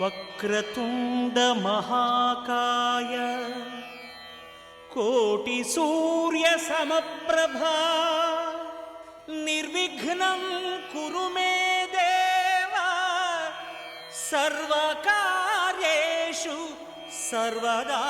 వక్రతుండ మహాకాయ కోటి సూర్య సమప్రభా నిర్విఘ్నం కురు మే దేవా సర్వకార్యేషు సర్వదా.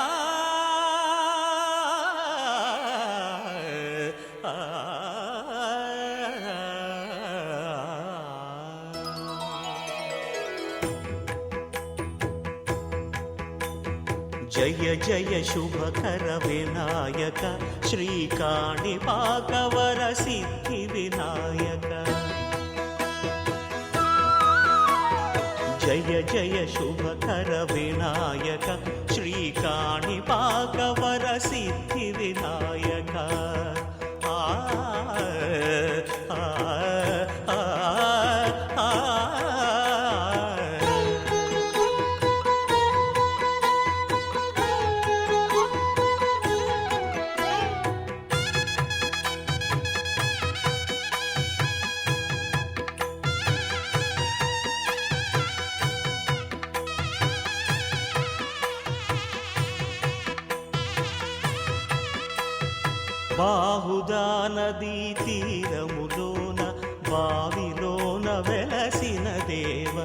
జయ జయ శుభకర వినాయక శ్రీకాణిపాకవర సిద్ధి వినాయక. జయ జయ శుభకర వినాయక శ్రీకాణిపాకవర సిద్ధి వినాయక. బాహుదా నదీ తీరములోన బావిలోన వెలసిన దేవ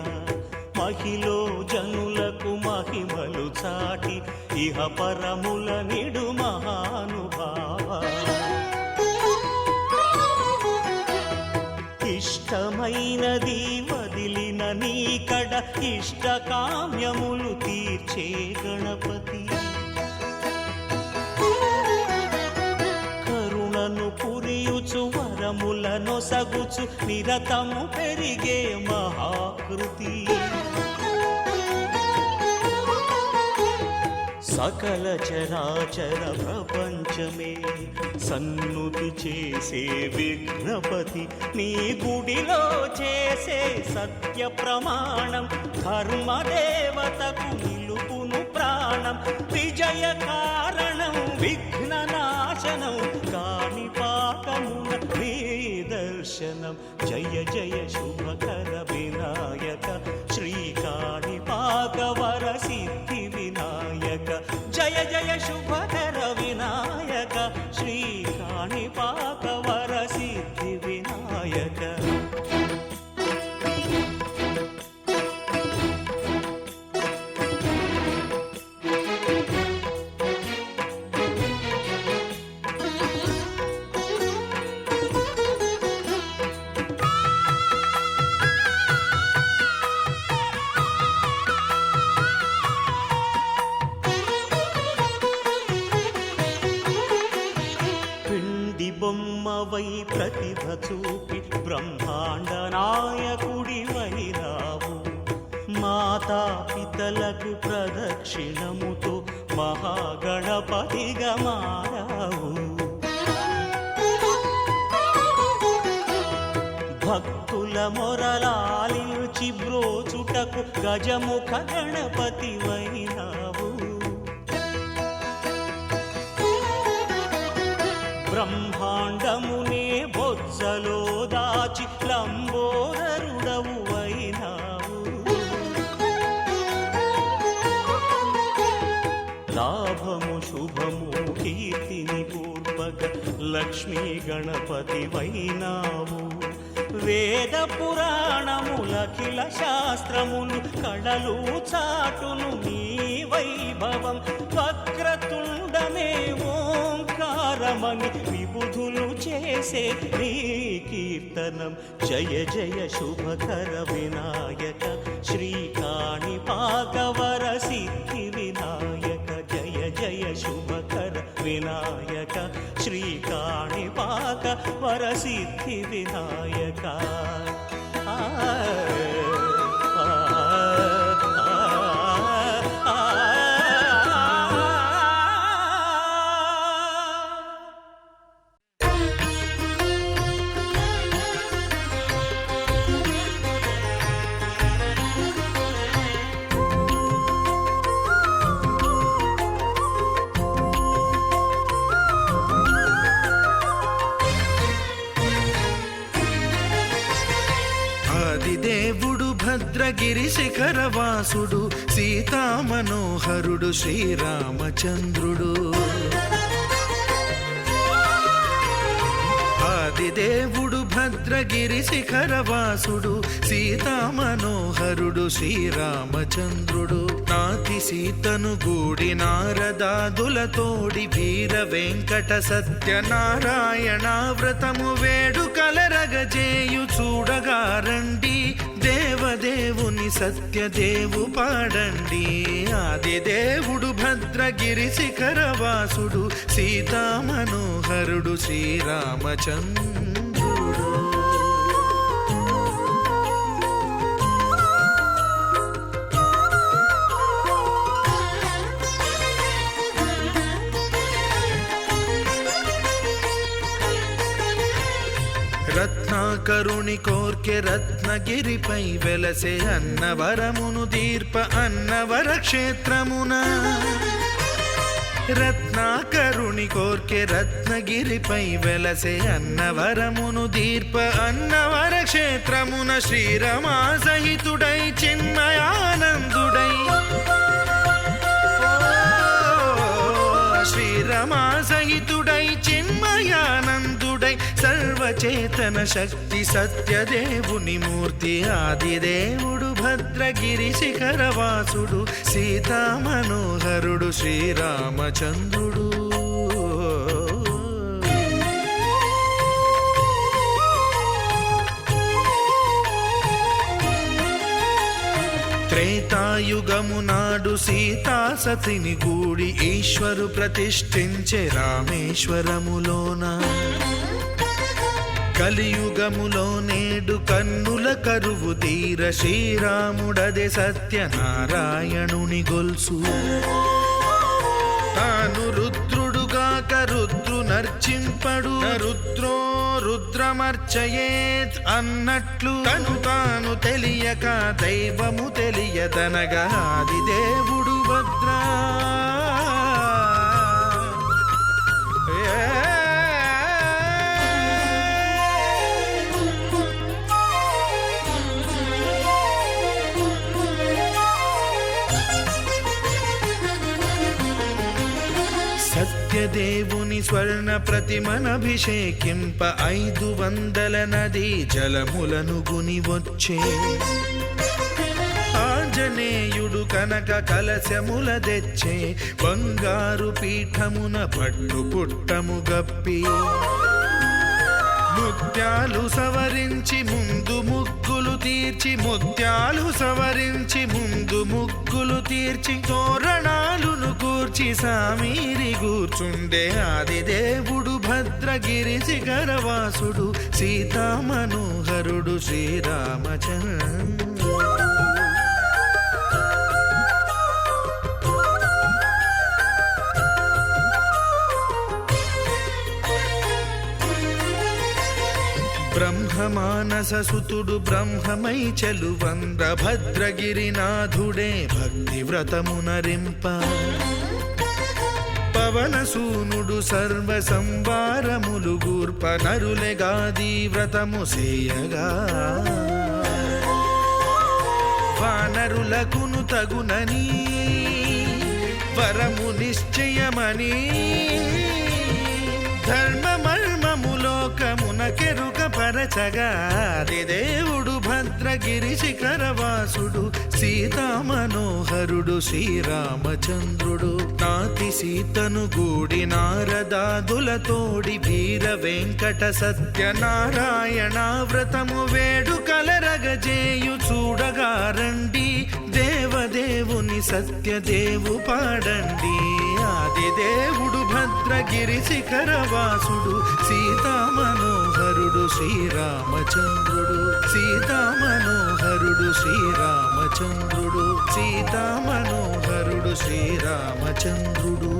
మహిలో జనులకు మహిమలు చాటి ఇహ పరముల నిడు మహానుభావ. ఇష్టమైనది వదిలిన నీకడ ఇష్ట కామ్యములు తీర్చే గణపతి. పురియుచు వరములను సగుచు నిరతము పెరిగే మహాకృతి. సకల చరాచర ప్రపంచమే సన్నుతి చేసే విఘ్నపతి. నీ గుడిలో చేసే సత్య ప్రమాణం ధర్మదేవతకు నిలుపును ప్రాణం. విజయ కారణం విఘ్న నాశనం కాణిపాకమున నీ దర్శనం. జయ జయ శుభకర వినాయక శ్రీకాణిపాకవర సిద్ధి వినాయక. జయ జయ శుభకర వినాయక శ్రీకాణిపాకవర సిద్ధి వినాయక. బొమ్మవై ప్రతిభ చూపి బ్రహ్మాండ నాయకుడి వైరావు. మాతా పితలకు ప్రదక్షిణముతో మహాగణపతిగా మారావు. భక్తుల మొరలాలించి బ్రోచుటకు గజముఖ గణపతి వైరావు. బ్రహ్మాండమునే బొజ్జలో దాచి లంబోదరుడవు అయినావు. లాభము శుభము కీర్తిని పూర్వక లక్ష్మీ గణపతి వైనావు. వేద పురాణములఖిల శాస్త్రములు కళలు చాటును నీ వైభవం. వక్రతుండమే ఓంకారమని విబుధులు చేసే నీ కీర్తనం. జయ జయ శుభకర వినాయక శ్రీకాణిపాకవర సిద్ధి వినాయక. జయ జయ శుభకర వినాయక శ్రీకాణిపాకవర సిద్ధి వినాయక. దేవుడు భద్రగిరి శిఖరవాసుడు సీతామనోహరుడు శ్రీరామచంద్రుడు. ఆదిదేవుడు భద్రగిరి శిఖరవాసుడు సీతామనోహరుడు శ్రీరామచంద్రుడు. నాతి సీతను గూడి నారదాదులతోడి వీర వెంకట సత్యనారాయణ వ్రతము వేడుకలరగజేయు చూడగారండి. దేవదేవుని సత్యదేవు పాడండి. ఆదిదేవుడు భద్రగిరి శిఖరవాసుడు సీతామనోహరుడు శ్రీరామచంద్రుడు. రత్నాకరుని కోర్కె రత్నగిరిపై వెలసే అన్నవరమును దీర్ప అన్నవర క్షేత్రమున. రత్నాకరుని కోర్కె రత్నగిరిపై వెలసే అన్నవరమును దీర్ప అన్నవర క్షేత్రమున. శ్రీరమా సహితుడై చిన్మయానందుడై శ్రీరమా సహితుడై చిన్మయానందుడై సర్వచేతన శక్తి సత్యదేవుని మూర్తి. ఆదిదేవుడు భద్రగిరి శిఖరవాసుడు సీతామనోహరుడు శ్రీరామచంద్రుడు. త్రేతాయుగము నాడు సీతా సతిని గూడి ఈశ్వరు ప్రతిష్ఠించే రామేశ్వరములోన. కలియుగములో నేడు కన్నుల కరువు తీర శ్రీరాముడదే సత్యనారాయణుని గొల్సు. తాను రుద్రుడుగాక రుద్రు నర్చింపడు రుద్రో రుద్రమర్చయేత్ అన్నట్లు తను తాను తెలియక దైవము తెలియదనగా ఆదిదేవుడు భద్రా. సత్యదేవుని స్వర్ణ ప్రతిమనభిషేకింప 500 నదీ జలములను గుని వచ్చే. ఆంజనేయుడు కనక కలశముల తెచ్చే బంగారు పీఠమున పట్టు పుట్టము గప్పి. ముత్యాలు సవరించి ముందు ముగ్గులు తీర్చి ముత్యాలు సవరించి ముందు ముగ్గులు తీర్చి తోరణాలును కూర్చి సామీరి కూర్చుండే. ఆదిదేవుడు భద్రగిరి శిఖరవాసుడు సీతామనోహరుడు శ్రీరామచంద్రుడు. బ్రహ్మమానస సుతుడు బ్రహ్మమై చెలువంద్ర భద్రగిరినాథుడే భక్తి వ్రతమునరింప. పవనసూనుడు సర్వ సంవారములు గూర్ప నరులెగాది వ్రతము సేయగా. వానరులకును తగునని వరము నిశ్చయమని ధర్మమర్మములోకమునకెరుక పరచగా. ఆదిదేవుడు భద్రగిరి శిఖరవాసుడు సీతామనోహరుడు శ్రీరామచంద్రుడు. నాతి సీతను గూడి నారదాదులతోడి వీర వెంకట సత్యనారాయణ వ్రతము వేడుకలరగజేయు చూడగారండి. దేవదేవుని సత్యదేవు పాడండి. ఆదిదేవుడు భద్రగిరి శిఖరవాసుడు సీతామనోహరుడు శ్రీరామచంద్రుడు. సీతామనోహరుడు శ్రీరామచంద్రుడు. సీతామనోహరుడు శ్రీరామచంద్రుడు.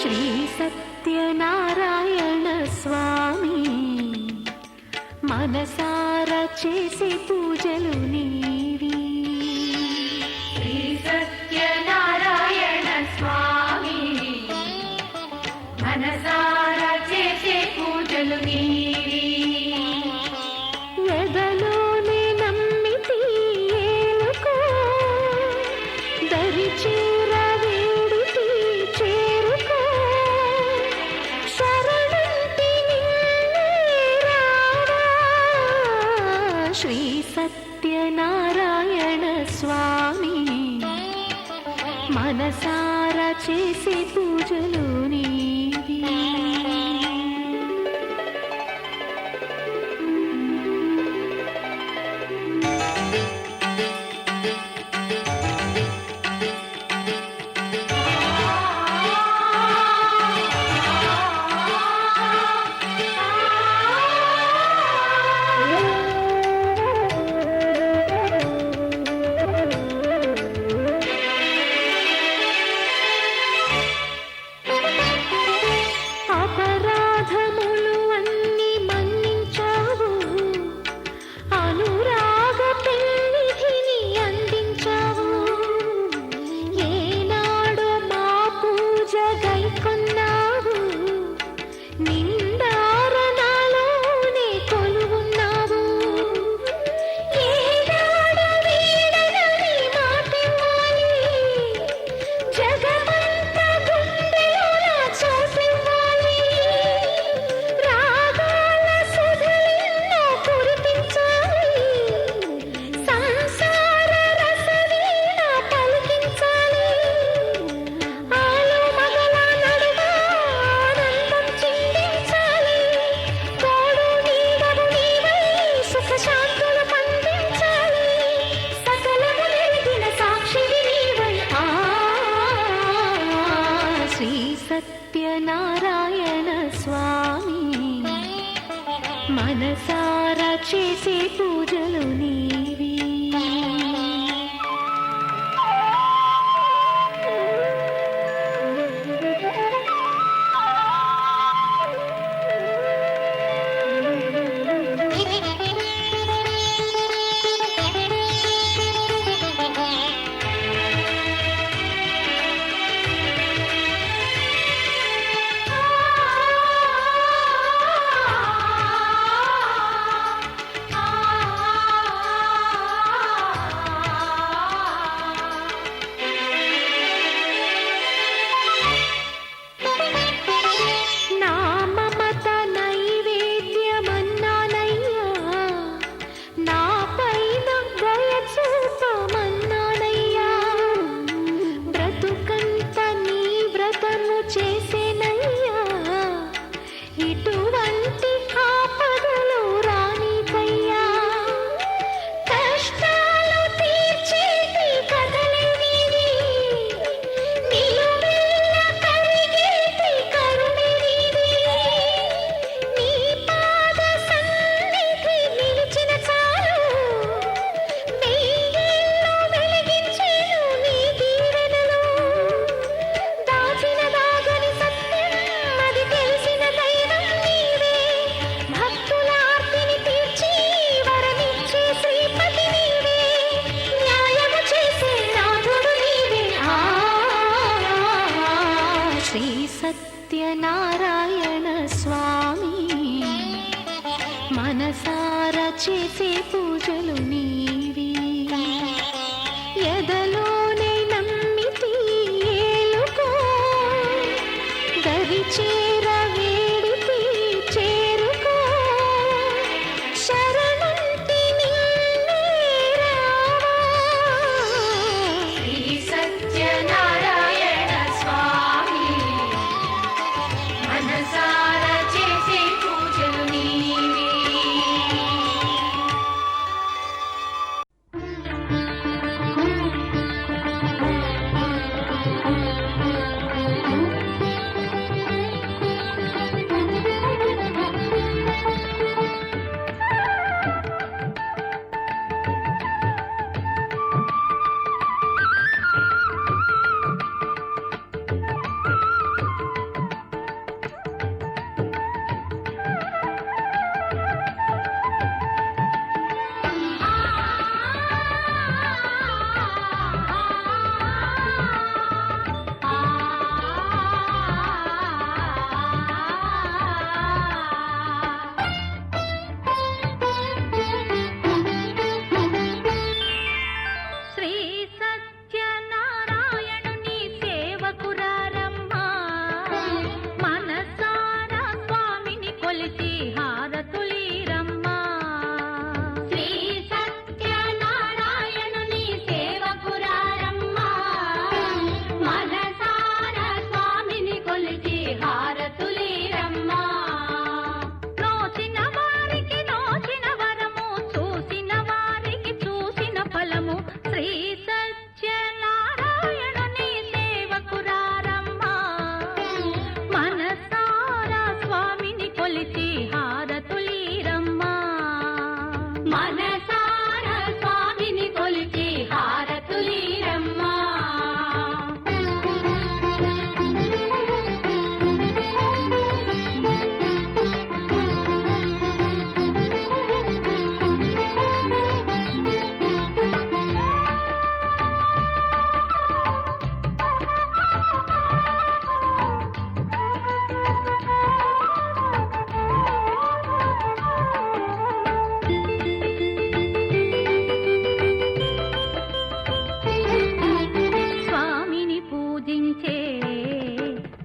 శ్రీ సత్యనారాయణ స్వామి మా మనసారా చేసే పూజలు నీవి. శ్రీ సత్యనారాయణ స్వామి మనసారా చేసే పూజలు నీవి. ఎదలోనే నమ్మితి ఏలుకో, దరి చేర వేడితి చేరుకో, శరణంటి నిన్నే రావా. శ్రీ సత్యనారాయణ స్వామి మనసారా చేసే పూజలు నీవి. అపరాధములు అన్ని మన్నించావు, అనురాగ పెన్నిధిని అందించావు. ఏనాడు మా పూజ గైకొన్నావు, నిందారణలోనే కొలువున్నావు. ఏనాడు వీడనని మాటివ్వాలి, జగమంతా గుండెలోన చోటివ్వాలి. రాగాల సుధలెన్నో కురిపించాలి, సంసార రసవీణ పలికించాలి. ఆలు మగల నడుమ ఆనందం చిందించాలి. తోడు నీడవు నీవై సుఖ శాంతులు పండించాలి. సకలము నెరిగిన సాక్షివి నీవై. శ్రీ సత్యనారాయణ స్వామి మనసారా చేసే పూజలు నీవి. నా మమత నైవేద్యమన్నానయ్యా, నా పైన దయ చూపమన్నానయ్యా. బ్రతుకంత నీ వ్రతము చేసేనయ్యా, ఇటువంటి ఆపదలు రానికయ్యా. కష్టాలు తీర్చేటి కథలే నీవి, నిలువెల్ల కలిగేటి కరుణే నీవి. నీ పాద సన్నిధి నిలిచిన చాలు, వెయ్యేళ్ళు వెలిగించెను నీ దీవెనలు. దాచిన దాగని సత్యం అది తెలిసిన దైవం నీవే. భక్తుల ఆర్తిని తీర్చి వరమిచ్చే శ్రీపతి నీవే. న్యాయము చేసే నాథుడు నీవే. శ్రీ సత్యనారాయణ స్వామి మనసారా చేసే పూజలు నీవి. ఎదలోనే నమ్మితి ఏలుకో, దరి చేర వేడితి చేరుకో, శరణంటి నిన్నే రావా. శ్రీ సత్యనారాయణ స్వామి మనసారా చేసే పూజలు నీవి. పూజించే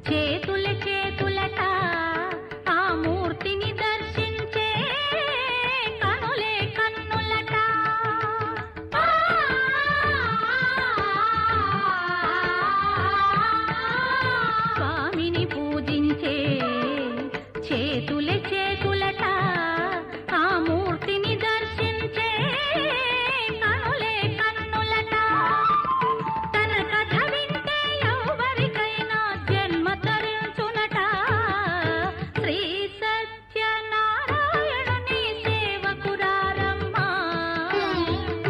చేతుల చేతులట ఆ మూర్తిని దర్శించే కనులే కన్నులట స్వామిని పూజించే చేతుల చేతులట ఆ మూర్తిని దర్శించే కనులే కన్నులట తన కథ వింటే ఎవరికైనా జన్మ తరించునట శ్రీ సత్యనారాయణుని సేవకురారమ్మా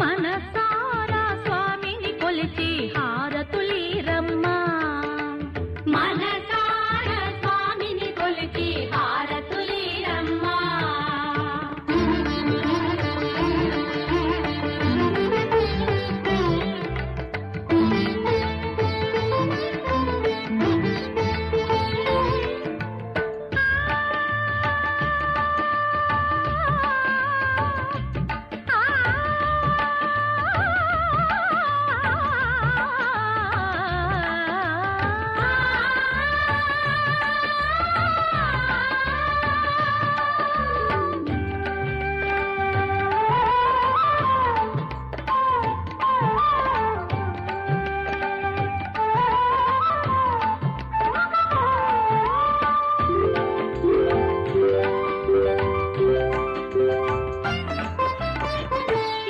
మనసారా స్వామిని కొలిచి హారతులీరమ్మా మనసారా స్వామిని కొలిచి హారతులీరమ్మా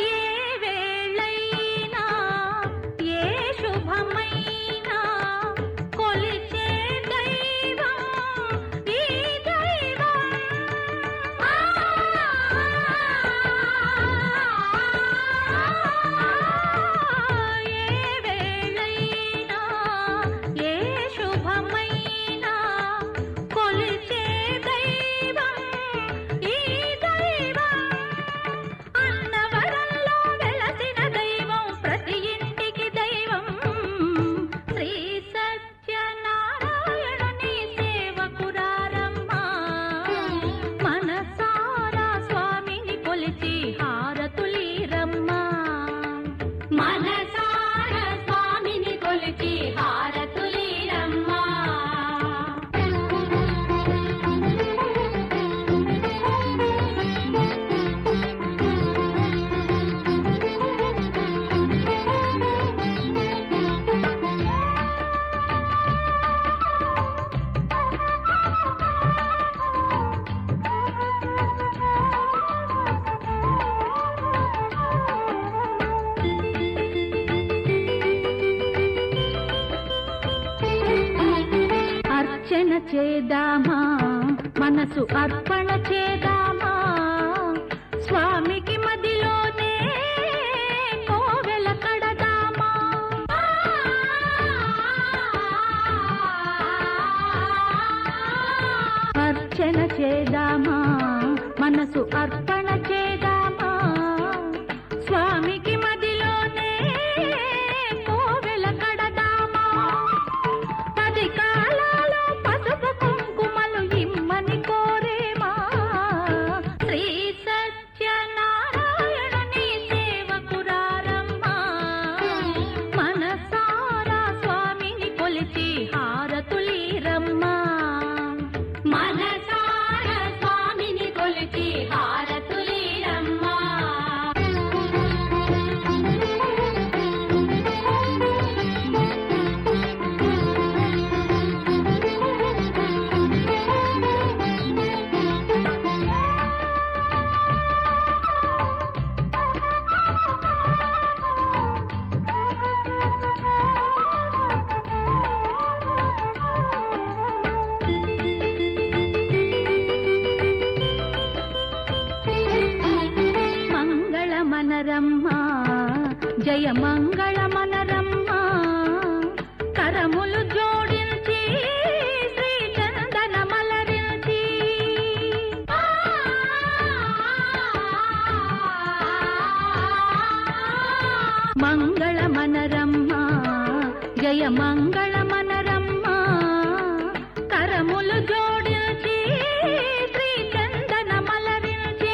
ఏ వేళైనా ఏ శుభమైనా కొలిచే దైవం ఈ దైవం ఏ వేళైనా ఏ శుభమైనా కొలిచే దైవం ఈ దైవం అన్నవరంలో వెలసిన దైవం ప్రతి ఇంటికి దైవం శ్రీ సత్యనారాయణుని సేవకురారమ్మా మనసారా స్వామిని కొలిచి హారతులీరమ్మా మనసారా స్వామిని కొలిచి హారతులీరమ్మా అర్చన చేద్దామా మనసు అర్పణ చేద్దామా స్వామికి మదిలోనే కోవెల కడదామా అర్చన చేద్దామా మనసు అర్పణ చేద్దామా స్వామికి మదిలోనే కోవెల కడదామా 10 కాలాలో పసుపు కుంకుమలు ఇమ్మని కోరేమా శ్రీ సత్యనారాయణుని సేవకురారమ్మా మనసారా స్వామిని కొలిచి హారతులీరమ్మా మనసారా స్వామిని కొలిచి హారతులీరమ్మా మంగళమనరమ్మా జయ మంగళమనరమ్మా కరములు జోడించి శ్రీ చందన మలరించి మంగళమనరమ్మా జయ మంగళమనరమ్మా కరములు జోడించి శ్రీ చందన మలరించి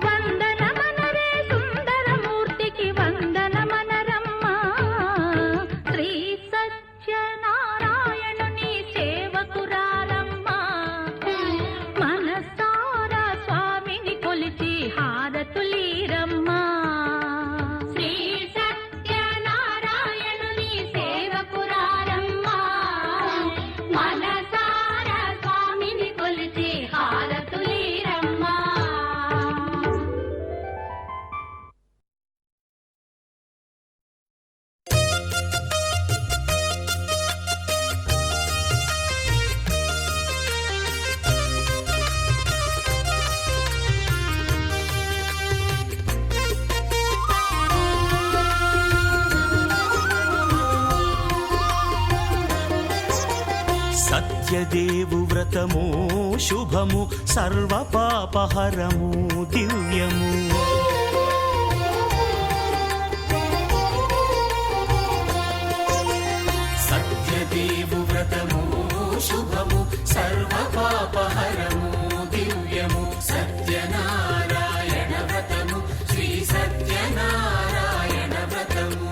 వందనమనరే సుందరమూర్తికి వందనమనరమ్మా శ్రీ సత్య సత్యదేవు వ్రతము శుభము సర్వపాపహరము దివ్యము. సత్యదేవు వ్రతము శుభము సర్వపాపహరము దివ్యము. సత్యనారాయణ వ్రతము శ్రీ సత్యనారాయణ వ్రతము.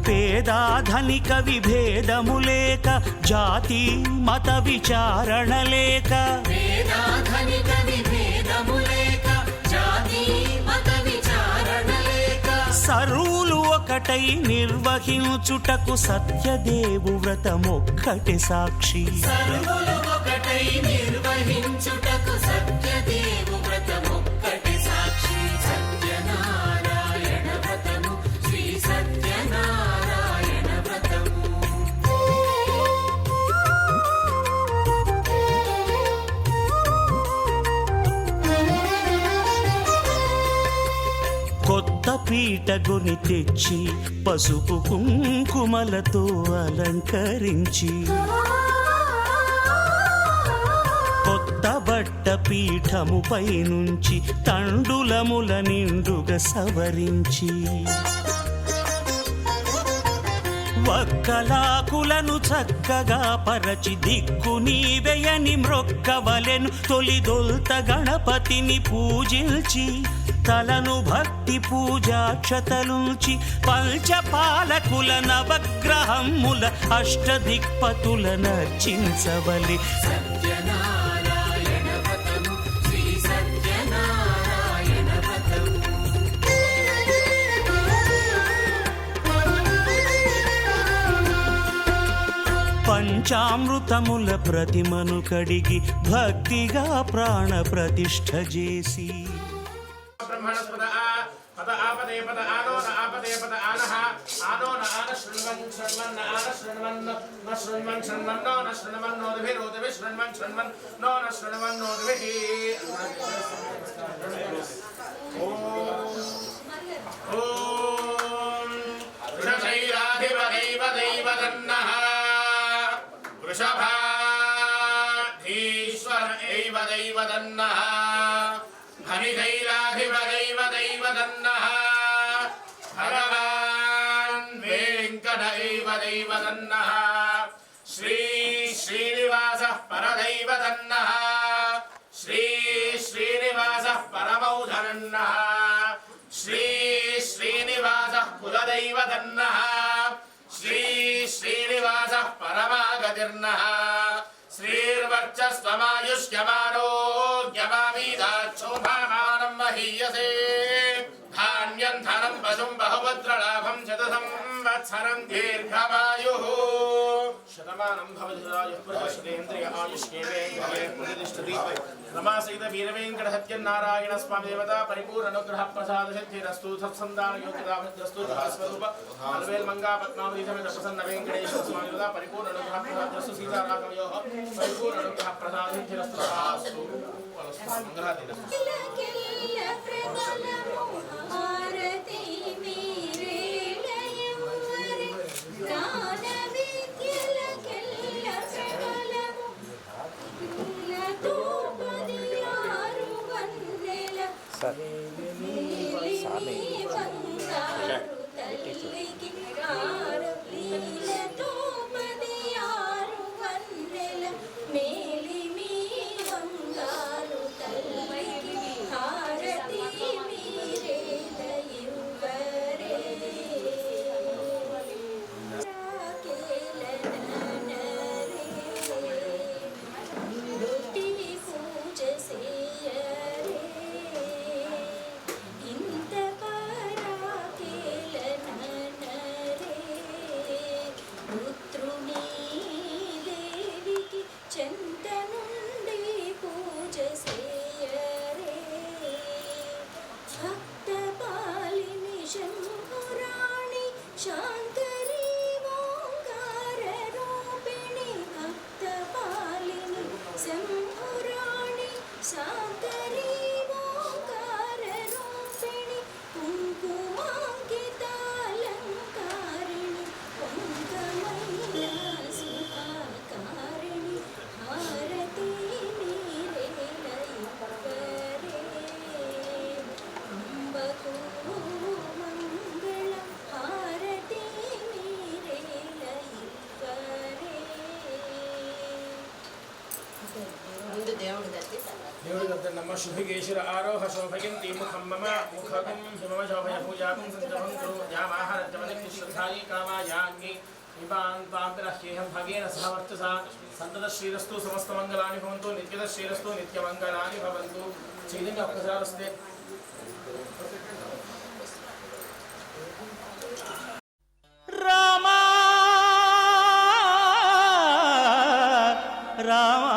పేదాధనిక విభేదము లేక జాతి మత విచారణ లేక. పేదాధనిక విభేదము లేక జాతి మత విచారణ లేక. సర్వులు ఒకటై నిర్వహించుటకు సత్యదేవు వ్రతమొక్కటి సాక్షి. సర్వులు ఒకటై నిర్వహించుటకు సత్యదేవు వ్రతమొక్కటి సాక్షి. సత్యనారాయణ వ్రతము శ్రీ సత్యనారాయణ వ్రతము. కొత్త పీటగొని తెచ్చి పసుపు కుంకుమలతో అలంకరించి. కొత్త బట్ట పీఠముపై నుంచి తండులముల నిండుగా సవరించి. వక్కలాకులను చక్కగా పరచి దిక్కు నీవెయని మ్రొక్కవలెను. తొలిదొల్త గణపతిని పూజించి తలను భక్తి పూజాక్షతలుంచి పంచపాలకుల నవగ్రహముల అష్టదిక్పతుల నర్చించవలి. సత్యనారాయణ వ్రతము శ్రీ సత్యనారాయణ వ్రతము. పంచామృతముల ప్రతిమను కడిగి భక్తిగా ప్రాణ ప్రతిష్ఠ చేసి. బ్రహ్మణస్పద పద ఆపదే పద ఆనో న ఆపదే పద ఆనః ఆనో న ఆన శృణ్వన్ శృణ్వన్ ఆన శృణ్వన్ న శృణ్వన్ శృణ్వన్నో న శృణ్వన్ నోదిభిరోదిభి శృణ్వన్ శృణ్వన్ నో న శృణ్వన్ నోదిభిః. ఓం ఓం వృషశైలాధిపదైవ దైవదన్నః వృషభాధీశ్వర ఏవ దైవదన్నః హరిశైలాధిపదైవ దైవదన్నః భగవాన్ వెంకట ఏవ దైవదన్నః శ్రీ శ్రీనివాసః పరదైవదన్నః శ్రీ శ్రీనివాసః పరమౌధనన్నః శ్రీ శ్రీనివాసః కులదైవదన్నః శ్రీ శ్రీనివాసః పరమాగతిర్నః శ్రీర్వర్చస్వమాయుష్యమారోగ్యమామీదాక్షోభామానం మహీయసే. ధాన్యం ధనం పశుం బహుపుత్రలాభం శతసంవత్సరం దీర్ఘమాయుః. శతమానం భవతిరాయుః పురుషేంద్రియ ఆయుష్యేవేంద్రియ నమాసైత వీరవేంకట సత్యనారాయణ స్వామి దేవత పరిపూర్ణ అనుగ్రహ ప్రసాద సిద్ధిరస్తు. సత్సంతాన యోగ్యతా భద్రస్తు. స్వరూప అల్వేల్ మంగా పద్మావతి సమేత ప్రసన్న వెంకటేశ్వర స్వామి దేవత పరిపూర్ణ అనుగ్రహ ప్రసాదస్తు. సీతారామయోః పరిపూర్ణ అనుగ్రహ ప్రసాద సిద్ధిరస్తు. ఆస్తు మంగళాదిరస్తు. హారతి మీరే దయువరే ముందు దేవుడి దగ్గర దేవుడి నమ శుభిగేశ్వర ఆరోహ శోభయంతి ముఖం మమ ముఖకం హిమమ శోభయ పూజాకం సంతభంతు యామాహరత్యమనిక్తి శ్రద్ధాయి కామాయాగ్ని నిపాంతాంతరహ్యేహం భగేన సహ వర్చసా సంతత శ్రీరస్తు సమస్త మంగళాని భవంతు నిత్యద శ్రీరస్తు నిత్యమంగళాని భవంతు చైతన్య ఒక్కసారి వస్తే రామా రామా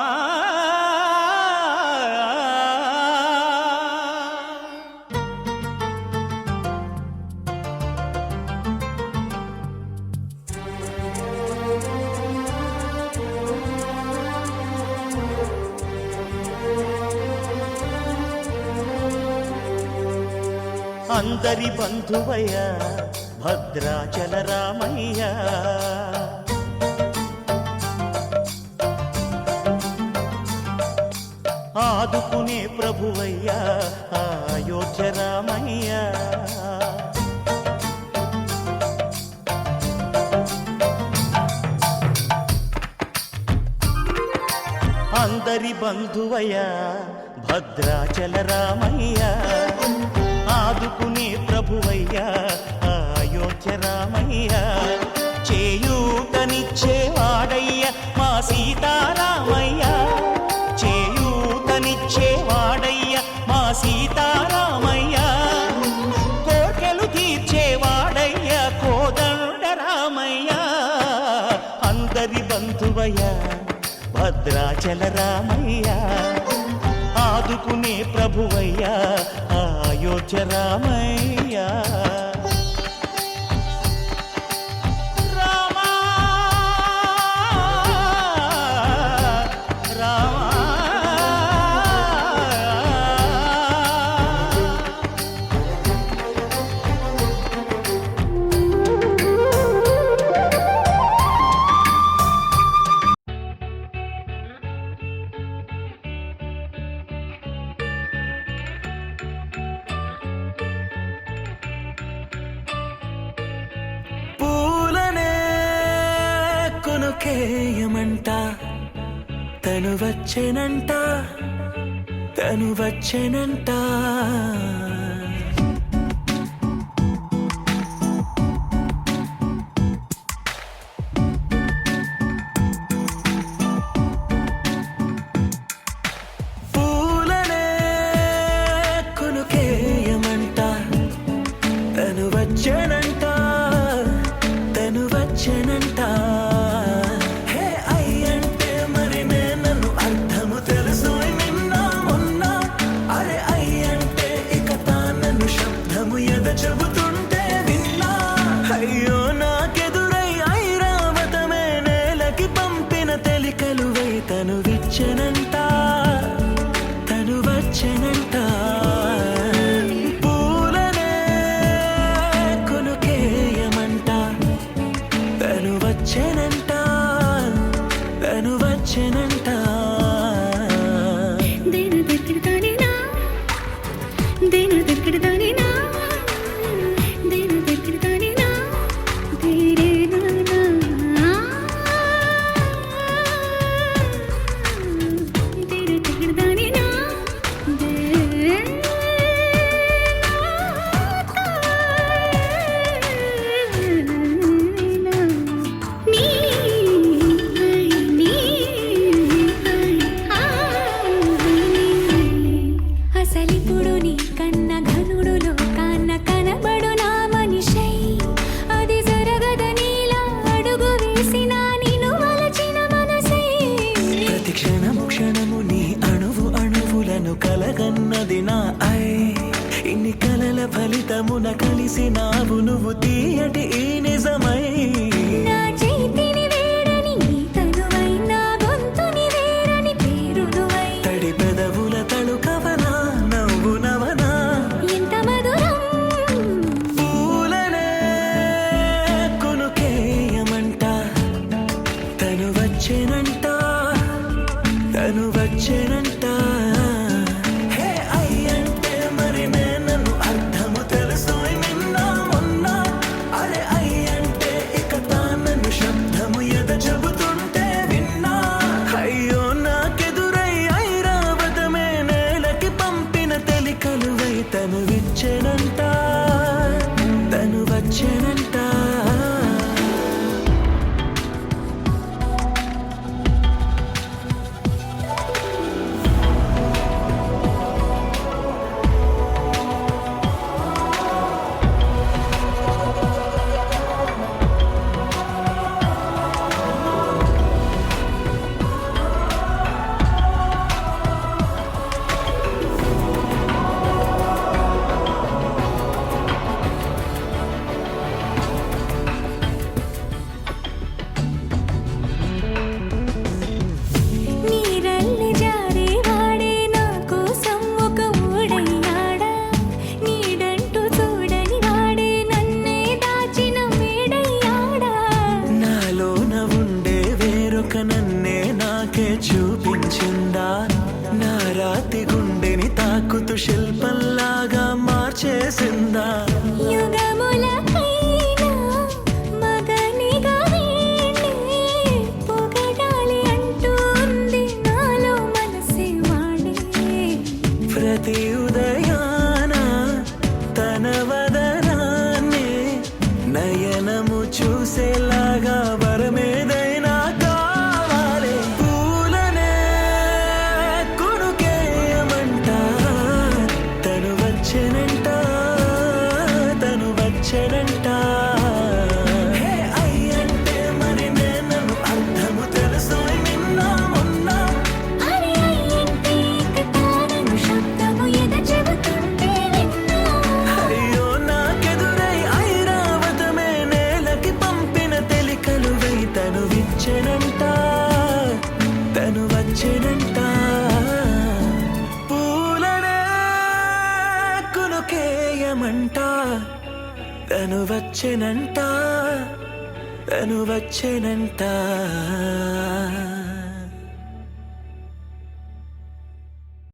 అందరి బంధువయ్య భద్రాచల రామయ్య ఆదుకునే ప్రభువయ్య అయోధ్య రామయ్య అందరి బంధువయ్య భద్రాచల రామయ్య ఆదుకునే ప్రభువయ్యా అయోధ్య రామయ్య చేయూతనిచ్చేవాడయ్య మా సీతారామయ్య చేయూతనిచ్చేవాడయ్య మా సీతారామయ్య కోర్కెలు తీర్చేవాడయ్య కోదండ రామయ్య అందరి బంధువయ్య భద్రాచల రామయ్య ఆదుకునే ప్రభువయ్యా అయోధ్య రామయ్య రామా రామా కేయమంట తను వచ్చెనంట తను వచ్చెనంట పూలనే కొనుకేయమంట తను వచ్చెనంట తను వచ్చెనంట చెబుతుంటే విన్నా అయ్యో నాకెదురై ఐరావతమే నేలకి పంపిన తెలికలువై తను విచ్చెనంట తను వచ్చెనంట పూలనే కొనుకేయమంట తను వచ్చెనంట తను వచ్చెనంట ఇన్ని కలల ఫలితమున కలిసినావు నువ్వు తీయటి ఈ నిజమై నా చేతిని వేడని నీ తనువై నా గొంతుని వేడని పేరునువై తడి పెదవుల తడుకవనా నవ్వు నవనా ఎంత మధురం పూలనే కొనుకేయమంట తను వచ్చెనంట తను వచ్చెనంట చెబుతుంటే విన్నా అయ్యో నాకెదుర మృదు శిల్పంలాగా మార్చేసిందా యుగములకైనా మగనిగా వీణే పొగడాలి అంటూంది నాలో మనసే వాడే ప్రతి ఉదయాన తన వదనాన్ని నయనము చూసేలాగా వరమేదైనా కావాలి పూలనే కొనుకేయమంట తను వచ్చెనంట తను వచ్చెనంట హే అయ్యంటే మరి నేను అర్థము తెలుసు నిన్న మొన్న అరే అయ్యంటే కథాలను శబ్దము ఎద చెబుతుంటే విన్నా అయ్యో నాకెదురై ఐరావతమే నేలకి పంపిన తెలికలువై తను విచ్చెనంట తను వచ్చెనంట పూలనే కునుకేయమంట తను వచ్చెనంట తను వచ్చెనంట